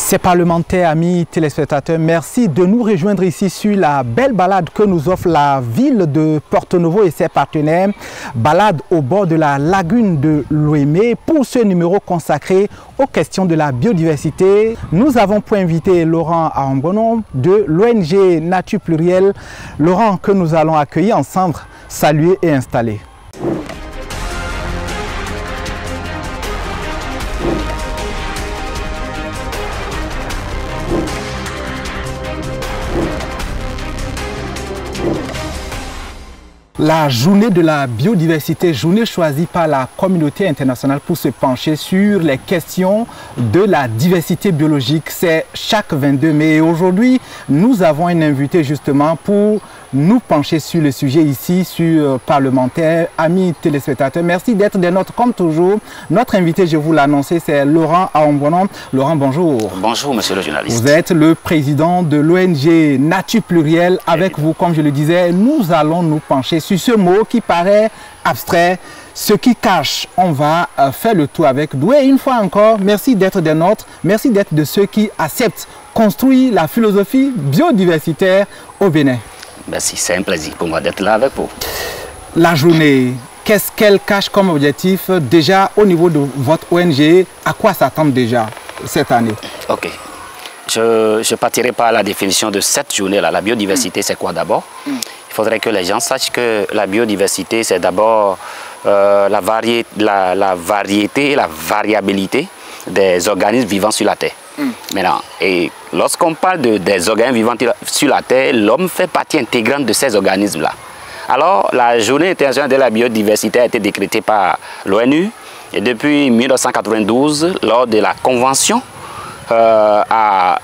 Ces parlementaires, amis téléspectateurs, merci de nous rejoindre ici sur la belle balade que nous offre la ville de Porto-Novo et ses partenaires. Balade au bord de la lagune de Loémé pour ce numéro consacré aux questions de la biodiversité. Nous avons pour invité Laurent Aombonon de l'ONG Nature Plurielle. Laurent, que nous allons accueillir ensemble, saluer et installer. La journée de la biodiversité, journée choisie par la communauté internationale pour se pencher sur les questions de la diversité biologique, c'est chaque 22 mai. Et aujourd'hui, nous avons un invité justement pour nous pencher sur le sujet ici, sur parlementaires, amis téléspectateurs. Merci d'être des nôtres comme toujours. Notre invité, je vous l'ai annoncé, c'est Laurent Aombonon. Laurent, bonjour. Bonjour, monsieur le journaliste. Vous êtes le président de l'ONG Nature Plurielle. Avec vous, comme je le disais, nous allons nous pencher sur ce mot qui paraît abstrait, ce qui cache. On va faire le tour avec vous. Et une fois encore, merci d'être des nôtres. Merci d'être de ceux qui acceptent construire la philosophie biodiversitaire au Bénin. Merci, c'est un plaisir pour moi d'être là avec vous. La journée, qu'est-ce qu'elle cache comme objectif déjà au niveau de votre ONG? À quoi s'attendre déjà cette année? Ok. Je partirai par la définition de cette journée-là. La biodiversité, c'est quoi d'abord? Il faudrait que les gens sachent que la biodiversité, c'est d'abord la variété et la variabilité des organismes vivants sur la Terre. Maintenant, et lorsqu'on parle des organismes vivants sur la Terre, l'homme fait partie intégrante de ces organismes-là. Alors, la journée internationale de la biodiversité a été décrétée par l'ONU et depuis 1992, lors de la convention à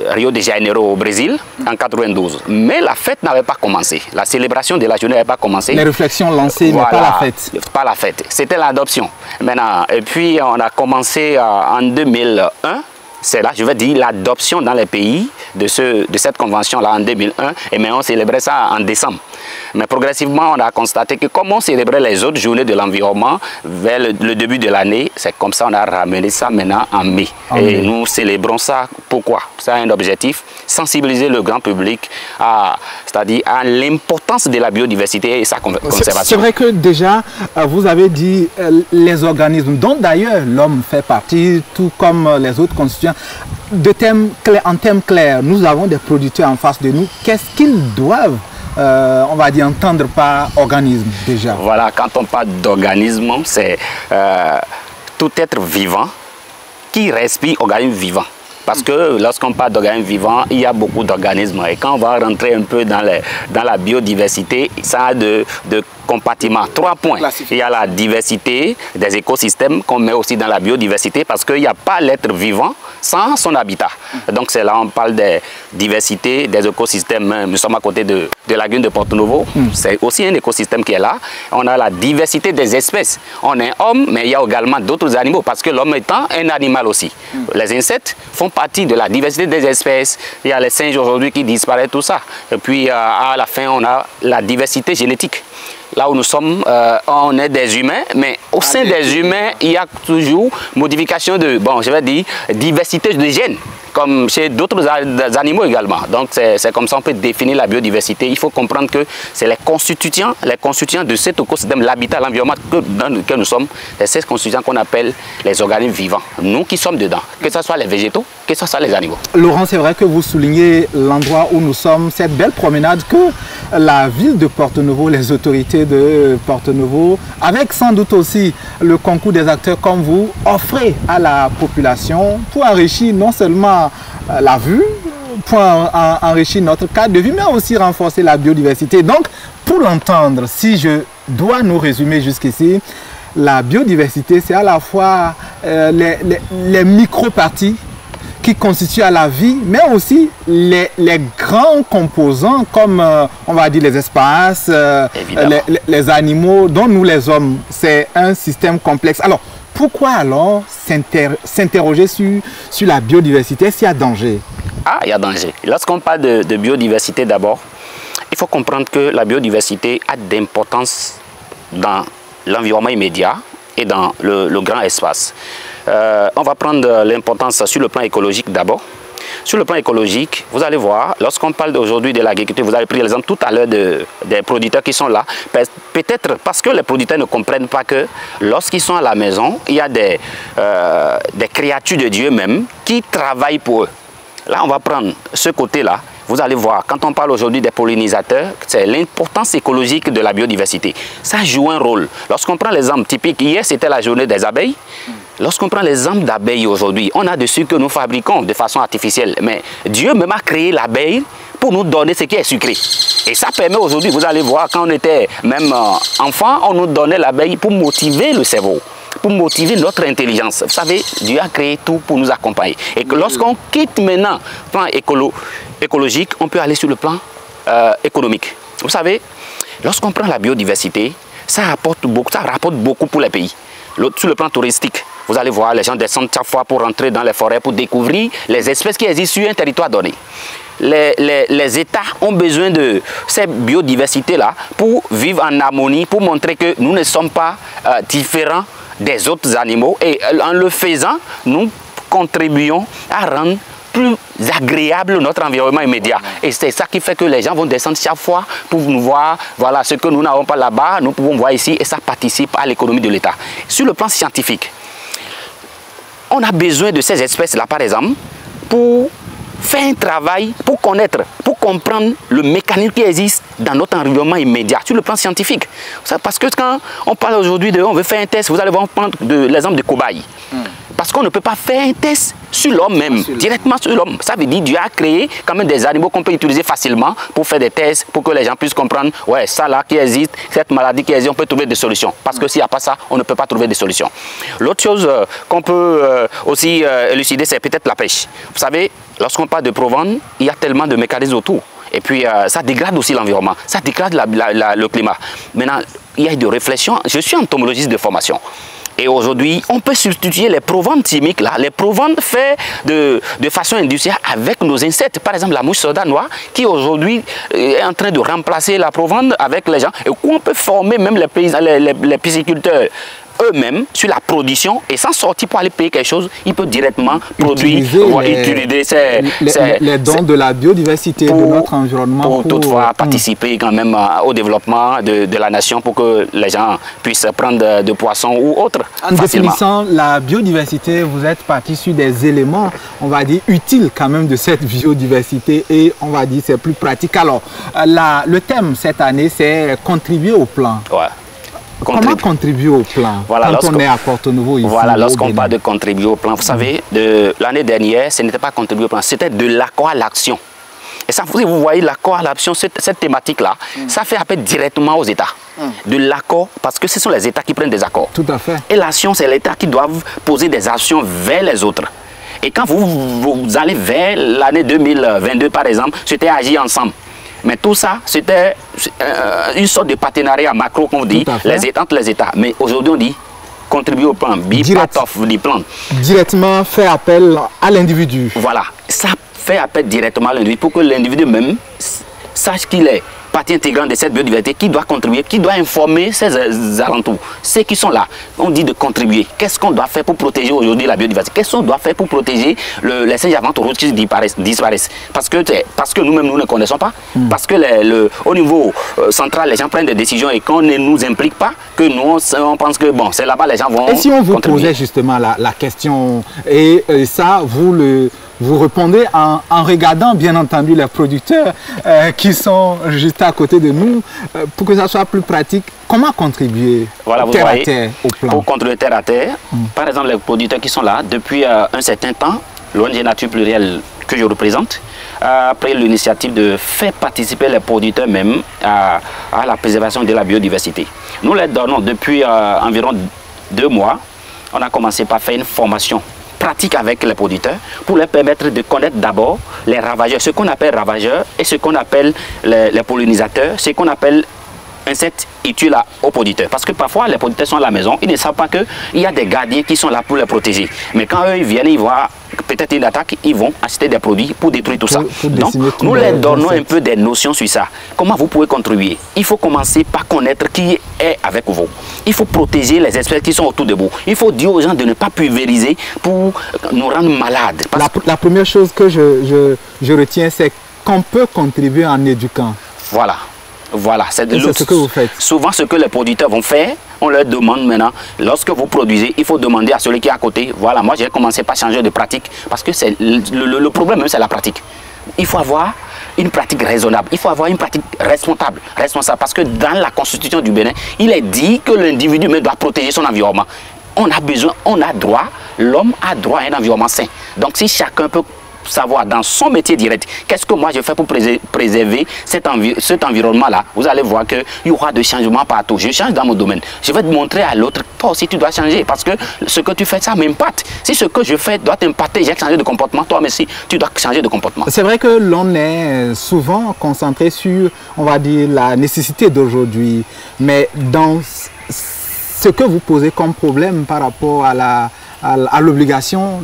Rio de Janeiro au Brésil en 92. Mais la fête n'avait pas commencé. La célébration de la journée n'avait pas commencé. Les réflexions lancées, voilà, mais pas la fête. Pas la fête. C'était l'adoption. Maintenant, et puis on a commencé en 2001. C'est là, je veux dire, l'adoption dans les pays de cette convention-là en 2001. Et maintenant, on célébrait ça en décembre. Mais progressivement, on a constaté que comme on célébrait les autres journées de l'environnement vers le début de l'année, c'est comme ça qu'on a ramené ça maintenant en mai. Et nous célébrons ça. Pourquoi? Ça a un objectif, sensibiliser le grand public c'est-à-dire à l'importance de la biodiversité et sa conservation. C'est vrai que déjà, vous avez dit les organismes dont d'ailleurs l'homme fait partie, tout comme les autres constituants. En termes clairs, nous avons des producteurs en face de nous. Qu'est-ce qu'ils doivent on va dire entendre par organisme déjà? Voilà, quand on parle d'organisme, c'est tout être vivant qui respire organisme vivant. Parce que lorsqu'on parle d'organismes vivants, il y a beaucoup d'organismes. Et quand on va rentrer un peu dans la biodiversité, ça a de compartiments. 3 points. Il y a la diversité des écosystèmes qu'on met aussi dans la biodiversité parce qu'il n'y a pas l'être vivant sans son habitat. Donc c'est là on parle de diversité des écosystèmes. Nous sommes à côté de la lagune de Porto-Novo. C'est aussi un écosystème qui est là. On a la diversité des espèces. On est homme, mais il y a également d'autres animaux parce que l'homme étant un animal aussi. Les insectes font partie de la diversité des espèces. Il y a les singes aujourd'hui qui disparaissent, tout ça. Et puis à la fin, on a la diversité génétique. Là où nous sommes, on est des humains, mais au sein des humains, il y a toujours modification de, bon, je vais dire, diversité de gènes, comme chez d'autres animaux également. Donc c'est comme ça qu'on peut définir la biodiversité. Il faut comprendre que c'est les constituants de cet écosystème, l'habitat, l'environnement dans lequel nous sommes, c'est ces constituants qu'on appelle les organismes vivants. Nous qui sommes dedans, que ce soit les végétaux, que ce soit les animaux. Laurent, c'est vrai que vous soulignez l'endroit où nous sommes, cette belle promenade que la ville de Porto-Novo, les autorités de Porto-Novo, avec sans doute aussi le concours des acteurs comme vous, offrez à la population pour enrichir non seulement la vue, pour enrichir notre cadre de vie, mais aussi renforcer la biodiversité. Donc, pour l'entendre, si je dois nous résumer jusqu'ici, la biodiversité, c'est à la fois les micro-parties qui constituent à la vie, mais aussi les grands composants comme, on va dire, les espaces, les animaux, dont nous les hommes. C'est un système complexe. Alors, pourquoi alors s'interroger sur la biodiversité s'il y a danger? Ah, il y a danger. Lorsqu'on parle de biodiversité d'abord, il faut comprendre que la biodiversité a d'importance dans l'environnement immédiat et dans le grand espace. on va prendre l'importance sur le plan écologique d'abord. Sur le plan écologique, vous allez voir, lorsqu'on parle aujourd'hui de l'agriculture, vous avez pris l'exemple tout à l'heure des producteurs qui sont là. Peut-être parce que les producteurs ne comprennent pas que lorsqu'ils sont à la maison, il y a des créatures de Dieu même qui travaillent pour eux. Là, on va prendre ce côté-là. Vous allez voir, quand on parle aujourd'hui des pollinisateurs, c'est l'importance écologique de la biodiversité. Ça joue un rôle. Lorsqu'on prend l'exemple typique, hier c'était la journée des abeilles. Lorsqu'on prend l'exemple d'abeilles aujourd'hui, on a dessus que nous fabriquons de façon artificielle. Mais Dieu même a créé l'abeille pour nous donner ce qui est sucré. Et ça permet aujourd'hui, vous allez voir, quand on était même enfant, on nous donnait l'abeille pour motiver le cerveau, pour motiver notre intelligence. Vous savez, Dieu a créé tout pour nous accompagner. Et que lorsqu'on quitte maintenant le plan écologique, on peut aller sur le plan économique. Vous savez, lorsqu'on prend la biodiversité, ça rapporte beaucoup pour les pays. Sur le plan touristique, vous allez voir, les gens descendent chaque fois pour rentrer dans les forêts, pour découvrir les espèces qui existent sur un territoire donné. Les États ont besoin de cette biodiversité-là pour vivre en harmonie, pour montrer que nous ne sommes pas différents des autres animaux. Et en le faisant, nous contribuons à rendre plus agréable notre environnement immédiat. Et c'est ça qui fait que les gens vont descendre chaque fois pour nous voir, voilà, ce que nous n'avons pas là-bas, nous pouvons voir ici, et ça participe à l'économie de l'État. Sur le plan scientifique, on a besoin de ces espèces-là, par exemple, pour faire un travail, pour connaître, pour comprendre le mécanisme qui existe dans notre environnement immédiat, sur le plan scientifique. Parce que quand on parle aujourd'hui on veut faire un test, vous allez voir, prendre l'exemple de cobaye. Parce qu'on ne peut pas faire un test sur l'homme même, directement sur l'homme. Ça veut dire que Dieu a créé quand même des animaux qu'on peut utiliser facilement pour faire des tests, pour que les gens puissent comprendre, ouais, ça là qui existe, cette maladie qui existe, on peut trouver des solutions. Parce que s'il n'y a pas ça, on ne peut pas trouver des solutions. L'autre chose qu'on peut aussi élucider, c'est peut-être la pêche. Vous savez, lorsqu'on parle de provende, il y a tellement de mécanismes autour. Et puis, ça dégrade aussi l'environnement, ça dégrade le climat. Maintenant, il y a des réflexions. Je suis entomologiste de formation. Et aujourd'hui, on peut substituer les provantes chimiques, là, les provantes faits de façon industrielle avec nos insectes. Par exemple, la mouche soda noire, qui aujourd'hui est en train de remplacer la provente avec les gens. Et on peut former même les paysans, les pisciculteurs eux-mêmes sur la production, et sans sortir pour aller payer quelque chose, ils peuvent directement produire, utiliser les dons de la biodiversité de notre environnement. Pour toutefois participer quand même au développement de la nation, pour que les gens puissent prendre de poissons ou autres En définissant la biodiversité, vous êtes parti sur des éléments, on va dire, utiles quand même de cette biodiversité, et on va dire c'est plus pratique. Alors, le thème cette année, c'est contribuer au plan. Ouais. Comment contribuer au plan, voilà, quand on est à Porto-Novo ici? Voilà, lorsqu'on parle de contribuer au plan, vous savez, l'année dernière, ce n'était pas contribuer au plan, c'était de l'accord à l'action. Et ça, vous voyez, l'accord à l'action, cette thématique-là, ça fait appel directement aux États. De l'accord, parce que ce sont les États qui prennent des accords. Tout à fait. Et l'action, c'est l'État qui doit poser des actions vers les autres. Et quand vous allez vers l'année 2022, par exemple, c'était agir ensemble. Mais tout ça, c'était une sorte de partenariat macro qu'on dit, entre les États. Mais aujourd'hui, on dit contribuer au plan, be part of the plan. Directement faire appel à l'individu. Voilà, ça fait appel directement à l'individu pour que l'individu même sache qu'il est partie intégrante de cette biodiversité, qui doit contribuer, qui doit informer ses alentours. Ceux qui sont là, on dit de contribuer. Qu'est-ce qu'on doit faire pour protéger aujourd'hui la biodiversité? Qu'est-ce qu'on doit faire pour protéger les singes avant qui disparaissent? Parce que nous-mêmes, nous ne connaissons pas. Parce que au niveau central, les gens prennent des décisions et qu'on ne nous implique pas, que nous, on pense que bon, c'est là-bas les gens vont. Et si on vous posait justement la question, et ça, vous répondez en regardant bien entendu les producteurs qui sont juste à côté de nous, pour que ça soit plus pratique, comment contribuer terre à terre au plan? Pour contribuer terre à terre, par exemple les producteurs qui sont là depuis un certain temps, l'ONG Nature Plurielle que je représente, a pris l'initiative de faire participer les producteurs même à la préservation de la biodiversité. Nous les donnons depuis environ 2 mois. On a commencé par faire une formation pratique avec les producteurs pour leur permettre de connaître d'abord les ravageurs, ce qu'on appelle ravageurs et ce qu'on appelle les pollinisateurs, ce qu'on appelle insectes utiles aux producteurs. Parce que parfois les producteurs sont à la maison, ils ne savent pas qu'il y a des gardiens qui sont là pour les protéger. Mais quand eux ils viennent, ils voient peut-être une attaque, ils vont acheter des produits pour détruire tout ça. Donc, nous les leur donnons un peu des notions sur ça. Comment vous pouvez contribuer? Il faut commencer par connaître qui est avec vous. Il faut protéger les espèces qui sont autour de vous. Il faut dire aux gens de ne pas pulvériser pour nous rendre malades. La première chose que je retiens, c'est qu'on peut contribuer en éduquant. Voilà. Voilà, c'est ce que vous faites. Souvent, ce que les producteurs vont faire, on leur demande maintenant, lorsque vous produisez, il faut demander à celui qui est à côté. Voilà, moi j'ai commencé par changer de pratique parce que le problème même, c'est la pratique. Il faut avoir une pratique raisonnable, il faut avoir une pratique responsable parce que dans la constitution du Bénin, il est dit que l'individu même doit protéger son environnement. On a besoin, on a droit, l'homme a droit à un environnement sain. Donc si chacun peut savoir dans son métier direct, qu'est-ce que moi je fais pour préserver cet environnement-là, vous allez voir qu'il y aura des changements partout. Je change dans mon domaine. Je vais te montrer à l'autre, toi aussi tu dois changer parce que ce que tu fais, ça m'impacte. Si ce que je fais doit t'impacter, j'ai changé de comportement, toi aussi, tu dois changer de comportement. C'est vrai que l'on est souvent concentré sur, on va dire, la nécessité d'aujourd'hui, mais dans ce que vous posez comme problème par rapport à l'obligation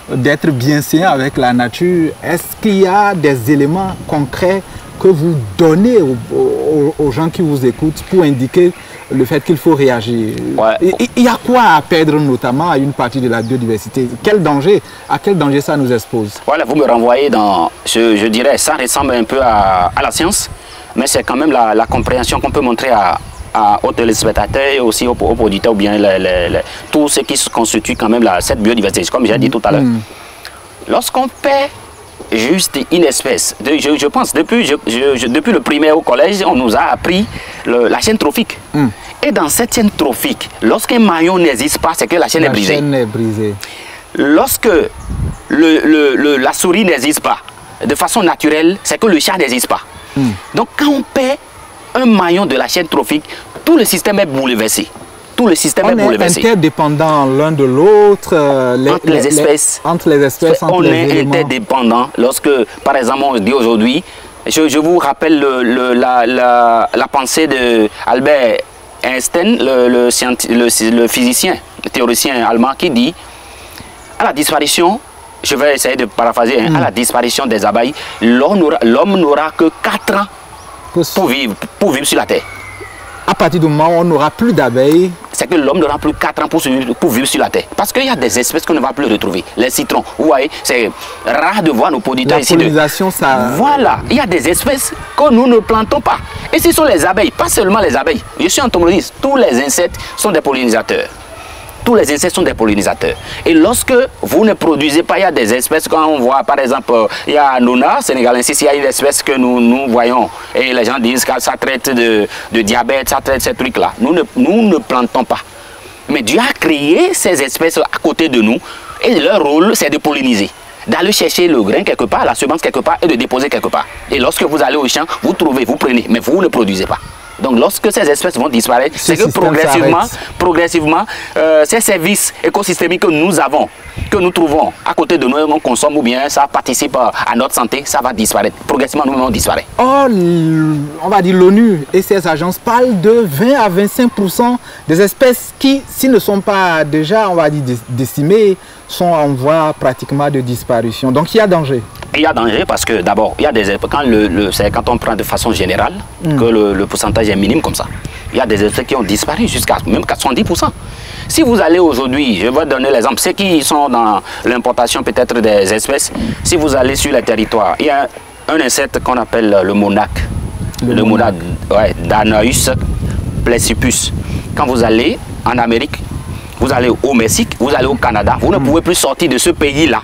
d'être bien sain avec la nature, est-ce qu'il y a des éléments concrets que vous donnez aux gens qui vous écoutent pour indiquer le fait qu'il faut réagir? Ouais. Il y a quoi à perdre notamment à une partie de la biodiversité? À quel danger ça nous expose? Voilà, vous me renvoyez dans, je dirais, ça ressemble un peu à la science, mais c'est quand même la compréhension qu'on peut montrer aux téléspectateurs et aussi aux auditeurs ou bien tout ce qui se constitue quand même cette biodiversité, comme j'ai dit tout à l'heure. Lorsqu'on perd juste une espèce, je pense depuis le primaire au collège, on nous a appris la chaîne trophique. Et dans cette chaîne trophique, lorsqu'un maillon n'existe pas, c'est que la chaîne est brisée. Lorsque la souris n'existe pas, de façon naturelle, c'est que le chat n'existe pas. Donc quand on perd un maillon de la chaîne trophique, tout le système est bouleversé. Tout le système est bouleversé. On est interdépendants l'un de l'autre. Entre les espèces. On est interdépendants. Lorsque, par exemple, on dit aujourd'hui, je vous rappelle la pensée d'Albert Einstein, le physicien, le théoricien allemand, qui dit à la disparition, je vais essayer de paraphraser, à la disparition des abeilles, l'homme n'aura que 4 ans pour vivre sur la Terre. À partir du moment où on n'aura plus d'abeilles, c'est que l'homme n'aura plus 4 ans pour vivre sur la Terre. Parce qu'il y a des espèces qu'on ne va plus retrouver. Les citrons, vous voyez, c'est rare de voir nos producteurs ici. La pollinisation, ça... Voilà, il y a des espèces que nous ne plantons pas. Et ce sont les abeilles, pas seulement les abeilles. Je suis entomologiste, tous les insectes sont des pollinisateurs. Tous les insectes sont des pollinisateurs. Et lorsque vous ne produisez pas, il y a des espèces, quand on voit par exemple, il y a Nona, sénégalensis, il y a une espèce que nous voyons. Et les gens disent que ça traite de diabète, ça traite ces trucs-là. Nous ne plantons pas. Mais Dieu a créé ces espèces à côté de nous. Et leur rôle, c'est de polliniser. D'aller chercher le grain quelque part, la semence quelque part et de déposer quelque part. Et lorsque vous allez au champ, vous trouvez, vous prenez, mais vous ne produisez pas. Donc lorsque ces espèces vont disparaître, c'est que progressivement, ces services écosystémiques que nous avons, que nous trouvons à côté de nous, on consomme ou bien ça participe à notre santé, ça va disparaître. Progressivement, nous-mêmes, on disparaît. Or, on va dire l'ONU et ses agences parlent de 20 à 25% des espèces qui, s'ils ne sont pas déjà, on va dire, décimées, sont en voie pratiquement de disparition. Donc il y a danger. Il y a danger parce que d'abord, il y a des espèces, quand on prend de façon générale, que le pourcentage est minime comme ça. Il y a des espèces qui ont disparu jusqu'à même 70%. Si vous allez aujourd'hui, je vais donner l'exemple, ceux qui sont dans l'importation peut-être des espèces, si vous allez sur les territoires, il y a un insecte qu'on appelle le monarque. Le monarque, ouais, Danaus plexippus. Quand vous allez en Amérique, vous allez au Mexique, vous allez au Canada, vous ne pouvez plus sortir de ce pays-là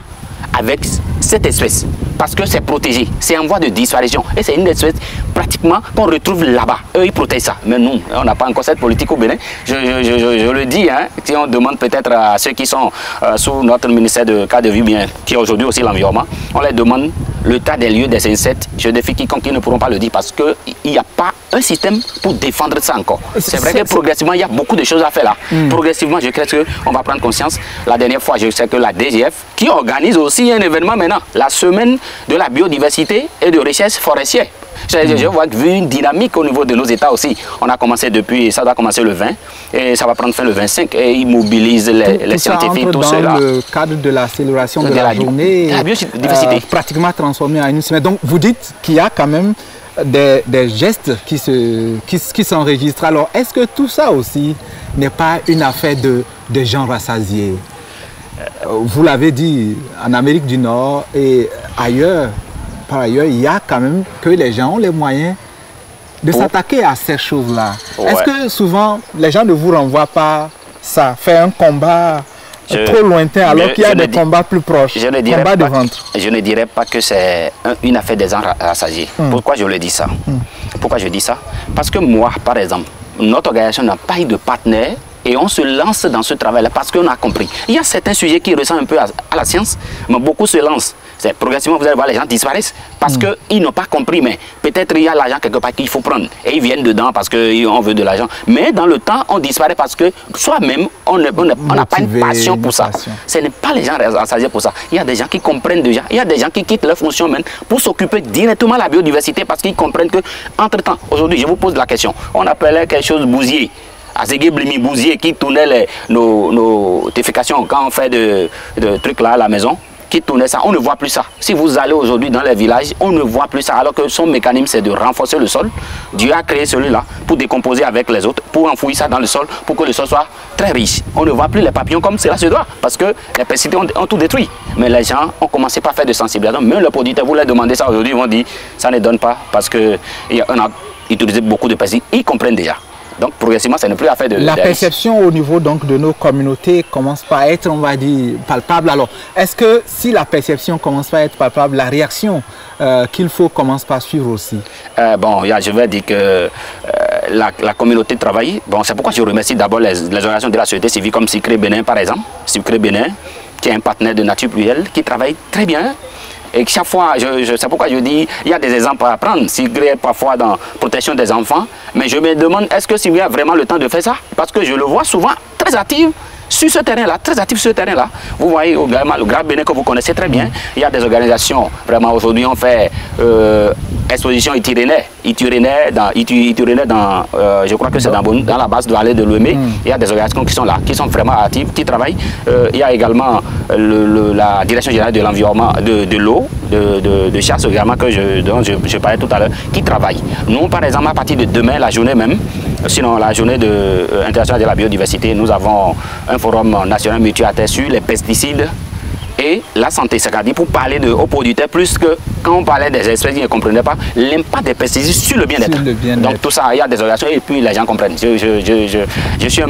avec cette espèce parce que c'est protégé, c'est en voie de disparition et c'est une espèce pratiquement qu'on retrouve là-bas. Eux ils protègent ça, mais nous on n'a pas encore cette politique au Bénin. Je le dis, hein, si on demande peut-être à ceux qui sont sous notre ministère de cadre de vie bien, qui est aujourd'hui aussi l'environnement, on leur demande l'état des lieux des insectes. Je défie quiconque qui ne pourront pas le dire parce qu'il n'y a pas un système pour défendre ça encore. C'est vrai que progressivement, il y a beaucoup de choses à faire là. Progressivement, je crois qu'on va prendre conscience. La dernière fois, je sais que la DGF, qui organise aussi un événement maintenant, la semaine de la biodiversité et de recherche forestière. Je vois vu une dynamique au niveau de nos États aussi. On a commencé depuis, ça doit commencer le 20 et ça va prendre fin le 25 et ils mobilisent les scientifiques, tout cela. Dans le cadre de la célébration de la journée, la biodiversité. Pratiquement transformée en une semaine. Donc vous dites qu'il y a quand même des gestes qui s'enregistrent. Alors est-ce que tout ça aussi n'est pas une affaire de gens rassasiés? Vous l'avez dit, en Amérique du Nord et ailleurs, par ailleurs, il y a quand même que les gens ont les moyens de s'attaquer à ces choses-là. Ouais. Est-ce que souvent, les gens ne vous renvoient pas ça, faire un combat trop lointain alors qu'il y a des combats plus proches, combats de ventre? Je ne dirais pas que c'est une affaire des gens rassasiés. Pourquoi je le dis ça? Pourquoi je dis ça? Parce que moi, par exemple, notre organisation n'a pas eu de partenaire et on se lance dans ce travail-là parce qu'on a compris. Il y a certains sujets qui ressemblent un peu à la science, mais beaucoup se lancent. Progressivement, vous allez voir, les gens disparaissent parce qu'ils n'ont pas compris, mais peut-être il y a l'argent quelque part qu'il faut prendre. Et ils viennent dedans parce qu'on veut de l'argent. Mais dans le temps, on disparaît parce que soi-même, on n'a pas une passion pour ça. Ce n'est pas les gens rassasiés pour ça. Il y a des gens qui comprennent déjà. Il y a des gens qui quittent leur fonction même pour s'occuper directement de la biodiversité parce qu'ils comprennent que, entre-temps, aujourd'hui, je vous pose la question, on appelait quelque chose bousier. Azégué Blimi Bousier qui tournait nos notifications quand on fait de trucs là à la maison, qui tournait ça, on ne voit plus ça. Si vous allez aujourd'hui dans les villages, on ne voit plus ça, alors que son mécanisme c'est de renforcer le sol. Dieu a créé celui-là pour décomposer avec les autres, pour enfouir ça dans le sol, pour que le sol soit très riche. On ne voit plus les papillons comme cela se doit, parce que les pesticides ont tout détruit. Mais les gens ont commencé par faire de sensibilisation. Même le producteur, vous leur demandez ça aujourd'hui, ils vont dire ça ne donne pas, parce qu'on a utilisé beaucoup de pesticides. Ils comprennent déjà. Donc progressivement, ça n'est plus affaire de... La perception au niveau donc, de nos communautés commence par être, on va dire, palpable. Alors, est-ce que si la perception commence par être palpable, la réaction qu'il faut commence par suivre aussi? Bon, je vais dire que la communauté travaille. Bon, c'est pourquoi je remercie d'abord les organisations de la société civile comme Sicré Bénin, par exemple. Sicré Bénin, qui est un partenaire de Nature Plurielle, qui travaille très bien. Et chaque fois, c'est pourquoi je dis, il y a des exemples à prendre. Sicré parfois dans la protection des enfants. Mais je me demande, est-ce que Sicré a vraiment le temps de faire ça? Parce que je le vois souvent très actif sur ce terrain-là, très actif sur ce terrain-là. Vous voyez également le Grand Bénin que vous connaissez très bien. Il y a des organisations, vraiment aujourd'hui on fait exposition itinéraire dans je crois que c'est dans la base de l'allée de Louémé. Il y a des organisations qui sont là, qui sont vraiment actives, qui travaillent. Il y a également la direction générale de l'environnement, de l'eau, de chasse également dont je parlais tout à l'heure, qui travaille. Nous, par exemple, à partir de demain, la journée même, sinon la journée internationale de la biodiversité, nous avons un forum national multilatérale sur les pesticides et la santé, c'est-à-dire pour parler aux producteurs, plus que quand on parlait des espèces qui ne comprenaient pas l'impact des pesticides sur le bien-être. Donc tout ça, il y a des organisations et puis les gens comprennent. Je suis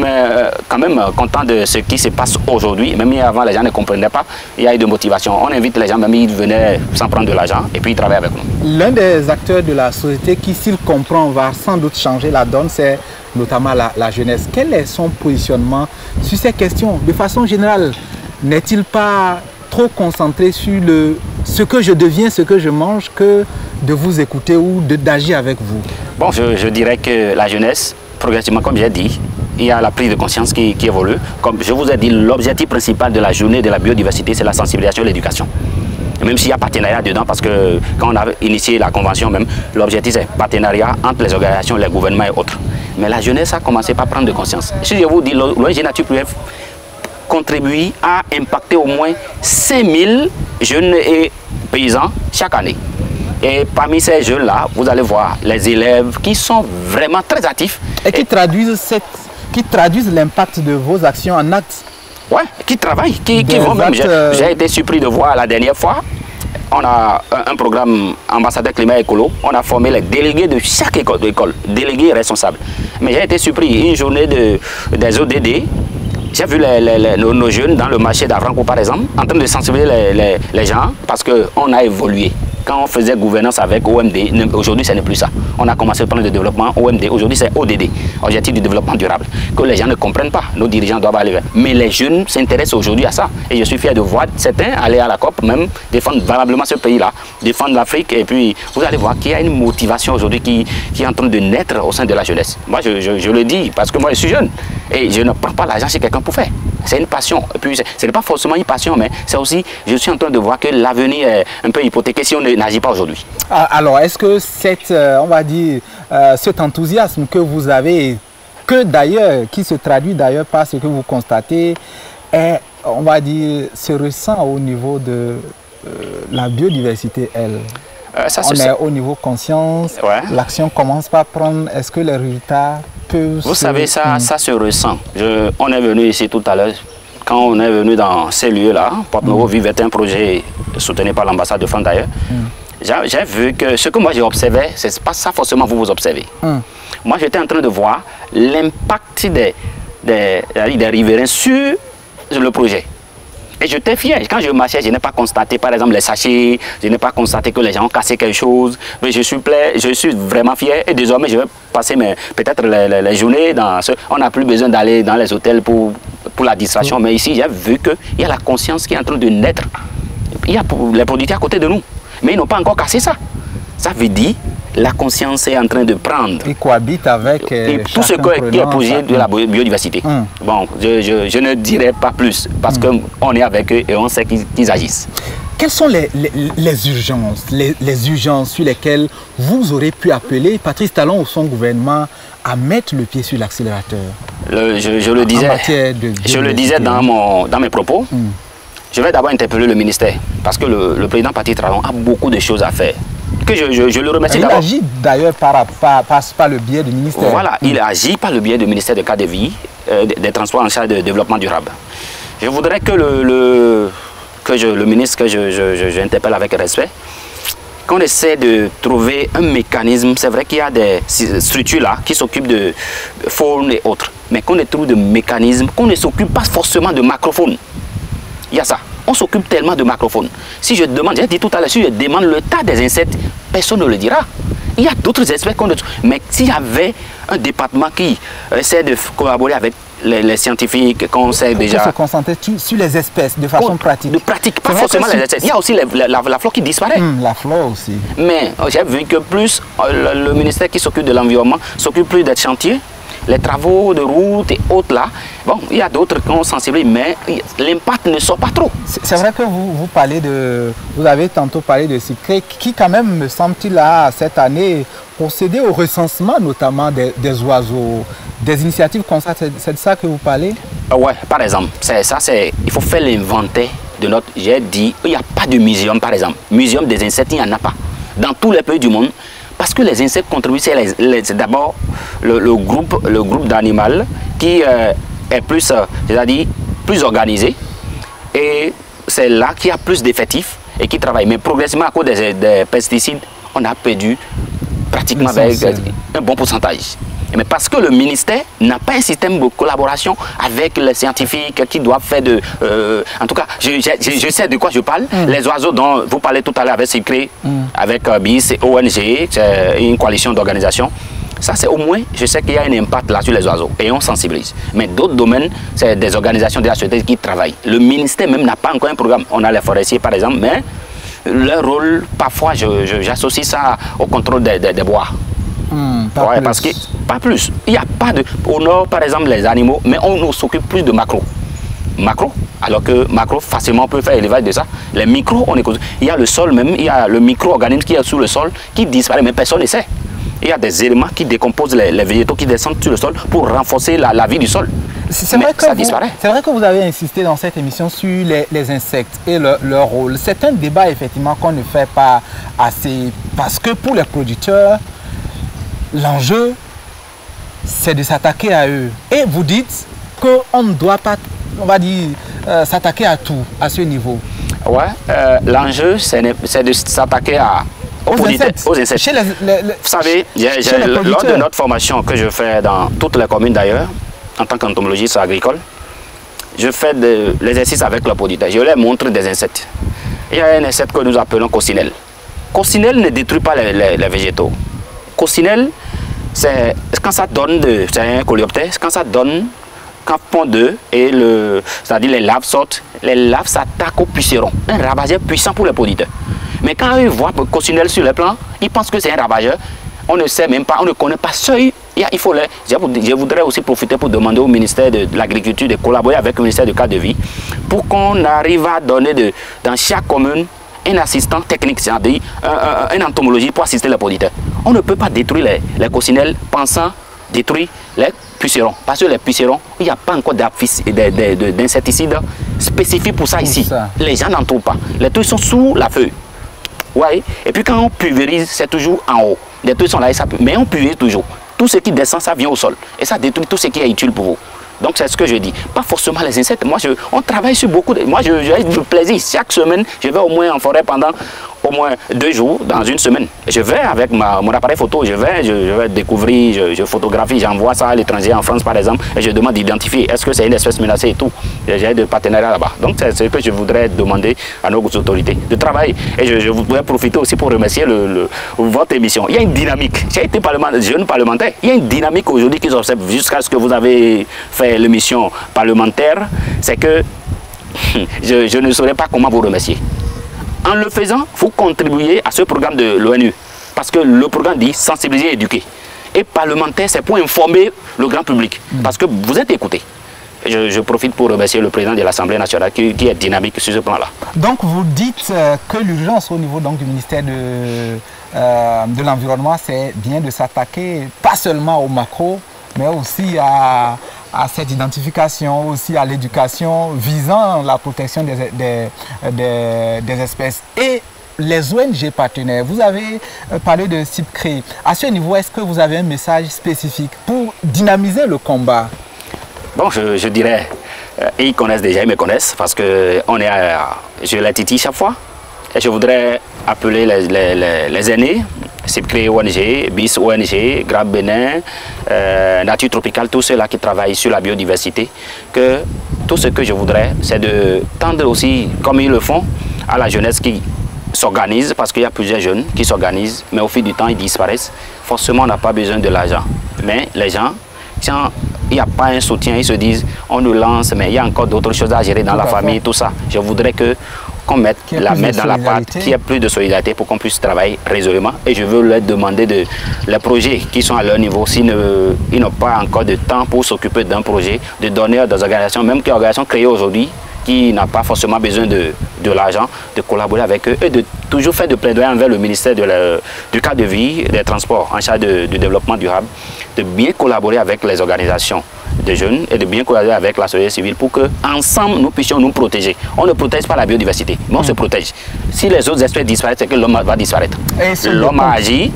quand même content de ce qui se passe aujourd'hui. Même avant, les gens ne comprenaient pas. Il y a eu de motivation. On invite les gens, même ils venaient sans prendre de l'argent et puis ils travaillent avec nous. L'un des acteurs de la société qui, s'il comprend, va sans doute changer la donne, c'est notamment la jeunesse. Quel est son positionnement sur ces questions? De façon générale, n'est-il pas trop concentré sur ce que je deviens, ce que je mange, que de vous écouter ou d'agir avec vous? Bon, je dirais que la jeunesse, progressivement, comme j'ai dit, il y a la prise de conscience qui évolue. Comme je vous ai dit, l'objectif principal de la journée de la biodiversité, c'est la sensibilisation et l'éducation. Même s'il y a partenariat dedans, parce que quand on a initié la convention même, l'objectif c'est partenariat entre les organisations, les gouvernements et autres. Mais la jeunesse a commencé par prendre de conscience. Si je vous dis, l'ONG Nature Plurielle contribue à impacter au moins 5000 jeunes et paysans chaque année. Et parmi ces jeunes-là, vous allez voir les élèves qui sont vraiment très actifs. Et qui traduisent l'impact de vos actions en actes. Oui, qui travaillent, qui vont même. J'ai été surpris de voir la dernière fois, on a un programme ambassadeur climat écolo, on a formé les délégués de chaque école, délégués responsables. Mais j'ai été surpris, une journée des ODD, j'ai vu nos jeunes dans le marché d'Avrancourt par exemple, en train de sensibiliser les gens parce qu'on a évolué. quand on faisait gouvernance avec OMD, aujourd'hui ce n'est plus ça. On a commencé le plan de développement OMD, aujourd'hui c'est ODD, Objectif du développement durable, que les gens ne comprennent pas, nos dirigeants doivent aller vers. Mais les jeunes s'intéressent aujourd'hui à ça. Et je suis fier de voir certains aller à la COP, même défendre valablement ce pays-là, défendre l'Afrique. Et puis vous allez voir qu'il y a une motivation aujourd'hui qui est en train de naître au sein de la jeunesse. Moi je le dis parce que moi je suis jeune et je ne prends pas l'argent chez quelqu'un pour faire. C'est une passion. Et puis ce n'est pas forcément une passion, mais c'est aussi, je suis en train de voir que l'avenir est un peu hypothéqué si on n'agit pas aujourd'hui. Alors, est-ce que cette, on va dire, cet enthousiasme que vous avez, que d'ailleurs, qui se traduit d'ailleurs par ce que vous constatez, est, on va dire, se ressent au niveau de la biodiversité, elle? On est au niveau conscience, ouais. L'action commence par prendre, est-ce que les résultats peuvent... Vous savez, ça se ressent. On est venu ici tout à l'heure, quand on est venu dans ces lieux-là, Porte-Novo Vive est un projet soutenu par l'ambassade de France d'ailleurs. J'ai vu que ce que moi j'ai observé, c'est pas ça forcément vous observez. Moi j'étais en train de voir l'impact des riverains sur le projet. Et j'étais fier. Quand je marchais, je n'ai pas constaté, par exemple, les sachets, je n'ai pas constaté que les gens ont cassé quelque chose. Mais je suis vraiment fier. Et désormais, je vais passer peut-être les journées dans ce... On n'a plus besoin d'aller dans les hôtels pour la distraction. Mais ici, j'ai vu qu'il y a la conscience qui est en train de naître. Il y a les producteurs à côté de nous. Mais ils n'ont pas encore cassé ça. Ça veut dire la conscience est en train de prendre. Ils cohabitent avec tout ce qui est projet de la biodiversité. Bon, je ne dirai pas plus parce qu'on est avec eux et on sait qu'ils agissent. Quelles sont les urgences, les urgences sur lesquelles vous aurez pu appeler Patrice Talon ou son gouvernement à mettre le pied sur l'accélérateur? Je le disais dans mes propos. Je vais d'abord interpeller le ministère parce que le président Patrice Talon a beaucoup de choses à faire. Que je le remercie d'abord. Il agit d'ailleurs par le biais du ministère. Voilà, il agit par le biais du ministère de cadre de vie, des transports en charge de développement durable. Je voudrais que le ministre que j'interpelle avec respect, qu'on essaie de trouver un mécanisme. C'est vrai qu'il y a des structures là qui s'occupent de faune et autres, mais qu'on trouve des mécanismes, qu'on ne s'occupe pas forcément de macrofaune. Il y a ça. On s'occupe tellement de macrofaune. Si je demande, j'ai dit tout à l'heure, si je demande le tas des insectes, personne ne le dira. Il y a d'autres espèces qu'on ne... Mais s'il y avait un département qui essaie de collaborer avec les scientifiques, qu'on sait déjà... se concentrer sur les espèces de façon pratique. De pratique, pas forcément les espèces. Il y a aussi la flore qui disparaît. La flore aussi. Mais j'ai vu que plus le ministère qui s'occupe de l'environnement s'occupe plus des chantiers, les travaux de route et autres là, bon, il y a d'autres qui ont sensibilisé, mais l'impact ne sort pas trop. C'est vrai que vous avez tantôt parlé de Sicré, qui quand même, me semble-t-il, a cette année procédé au recensement notamment des oiseaux, des initiatives comme ça, c'est de ça que vous parlez? Ouais, par exemple, il faut faire l'inventaire de notre... J'ai dit, il n'y a pas de muséum par exemple. Muséum des insectes, il n'y en a pas. Dans tous les pays du monde, parce que les insectes contribuent, c'est d'abord le groupe d'animaux qui est plus, c'est-à-dire plus organisé. Et c'est là qu'il y a plus d'effectifs et qui travaillent. Mais progressivement, à cause des pesticides, on a perdu pratiquement avec un bon pourcentage. Mais parce que le ministère n'a pas un système de collaboration avec les scientifiques qui doivent faire de... en tout cas, je sais de quoi je parle. Les oiseaux dont vous parlez tout à l'heure avec Sicré, avec BIS, ONG, c'est une coalition d'organisations. Ça, c'est au moins, je sais qu'il y a un impact là sur les oiseaux et on sensibilise. Mais d'autres domaines, c'est des organisations de la société qui travaillent. Le ministère même n'a pas encore un programme. On a les forestiers par exemple, mais leur rôle, parfois, j'associe ça au contrôle des bois. Ouais, parce que pas plus. Il n'y a pas de... Au nord, par exemple, les animaux, mais on s'occupe plus de macro. Macro, alors que macro, facilement, on peut faire élevage de ça. Les micros, il y a le sol même, il y a le micro-organisme qui est sous le sol, qui disparaît, mais personne ne sait. Il y a des éléments qui décomposent les végétaux qui descendent sur le sol pour renforcer la vie du sol. C'est vrai que vous avez insisté dans cette émission sur les insectes et leur rôle. C'est un débat, effectivement, qu'on ne fait pas assez, parce que pour les producteurs, l'enjeu, c'est de s'attaquer à eux. Et vous dites qu'on ne doit pas, on va dire, s'attaquer à tout, à ce niveau. Ouais, l'enjeu, c'est de s'attaquer aux insectes. Vous savez, lors de notre formation que je fais dans toutes les communes d'ailleurs, en tant qu'entomologiste agricole, je fais l'exercice avec le producteur. Je leur montre des insectes. Il y a un insecte que nous appelons coccinelle. Coccinelle ne détruit pas les végétaux. Coccinelle, c'est quand ça donne, c'est un coléoptère, quand ça donne, quand pond d'œufs et c'est-à-dire les larves sortent, les larves s'attaquent au puceron, un ravageur puissant pour les producteurs. Mais quand ils voient Coccinelle sur le plan, ils pensent que c'est un ravageur. On ne sait même pas, on ne connaît pas seuil. Il faut je voudrais aussi profiter pour demander au ministère de l'Agriculture de collaborer avec le ministère du cadre de vie pour qu'on arrive à donner dans chaque commune un assistant technique, c'est-à-dire un entomologie pour assister les producteurs. On ne peut pas détruire les coccinelles pensant détruire les pucerons. Parce que les pucerons, il n'y a pas encore d'insecticides spécifiques pour ça ici. Les gens n'en trouvent pas. Les trucs sont sous la feuille. Ouais. Et puis quand on pulvérise, c'est toujours en haut. Les trucs sont là, mais on pulvérise toujours. Tout ce qui descend, ça vient au sol. Et ça détruit tout ce qui est utile pour vous. Donc c'est ce que je dis. Pas forcément les insectes. Moi, on travaille sur beaucoup de... Moi, j'ai du plaisir. Chaque semaine, je vais au moins en forêt pendant au moins 2 jours dans une semaine. Je vais avec mon appareil photo, je vais découvrir, je photographie, j'envoie ça à l'étranger, en France par exemple, et je demande d'identifier est-ce que c'est une espèce menacée et tout. J'ai des partenariats là-bas. Donc c'est ce que je voudrais demander à nos autorités de travailler. Et je voudrais profiter aussi pour remercier votre émission. Il y a une dynamique. J'ai été jeune parlementaire. Il y a une dynamique aujourd'hui qui s'observe jusqu'à ce que vous avez fait l'émission parlementaire. C'est que je ne saurais pas comment vous remercier. En le faisant, vous contribuez à ce programme de l'ONU. Parce que le programme dit sensibiliser et éduquer. Et parlementaire, c'est pour informer le grand public. Parce que vous êtes écoutés. Je profite pour remercier le président de l'Assemblée nationale qui est dynamique sur ce plan-là. Donc vous dites que l'urgence au niveau du ministère de l'Environnement, c'est bien de s'attaquer pas seulement au macro, mais aussi à cette identification, aussi à l'éducation visant la protection des espèces. Et les ONG partenaires, vous avez parlé de CIPCRE. À ce niveau, est-ce que vous avez un message spécifique pour dynamiser le combat? Bon, je dirais, ils connaissent déjà, ils me connaissent, parce que je les titille chaque fois. Et je voudrais appeler les aînés, CIPCRE ONG, BIS ONG, Grab Bénin, Nature Tropicale, tous ceux-là qui travaillent sur la biodiversité, que tout ce que je voudrais, c'est de tendre aussi, comme ils le font, à la jeunesse qui s'organise, parce qu'il y a plusieurs jeunes qui s'organisent, mais au fil du temps, ils disparaissent. Forcément, on n'a pas besoin de l'argent. Mais les gens, si il n'y a pas un soutien, ils se disent, on nous lance, mais il y a encore d'autres choses à gérer dans la famille, tout ça. Je voudrais qu'on mette la main dans la pâte, qu'il y ait plus de solidarité pour qu'on puisse travailler résolument. Et je veux leur demander les projets qui sont à leur niveau, s'ils n'ont pas encore de temps pour s'occuper d'un projet, de donner à des organisations, même des organisations créées aujourd'hui, qui n'a pas forcément besoin de l'argent, de collaborer avec eux et de toujours faire de plaidoyer envers le ministère du cadre de vie, des transports en charge du développement durable, de bien collaborer avec les organisations de jeunes et de bien collaborer avec la société civile pour qu'ensemble nous puissions nous protéger. On ne protège pas la biodiversité, mais on se protège. Si les autres espèces disparaissent, c'est que l'homme va disparaître. L'homme a agi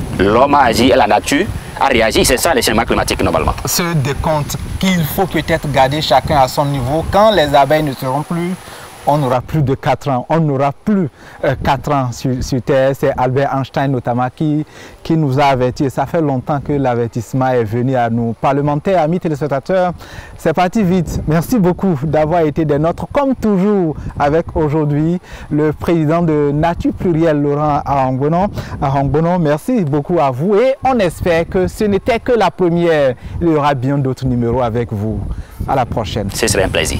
et la nature a réagi. C'est ça les changements climatiques normalement. Ce décompte qu'il faut peut-être garder chacun à son niveau. Quand les abeilles ne seront plus, on n'aura plus de 4 ans. On n'aura plus 4 ans sur Terre. C'est Albert Einstein notamment qui nous a avertis. Ça fait longtemps que l'avertissement est venu à nous. Parlementaires, amis téléspectateurs, c'est parti vite. Merci beaucoup d'avoir été des nôtres, comme toujours, avec aujourd'hui le président de Nature Plurielle, Laurent Arangbonon. Merci beaucoup à vous et on espère que ce n'était que la première. Il y aura bien d'autres numéros avec vous. À la prochaine. Ce serait un plaisir.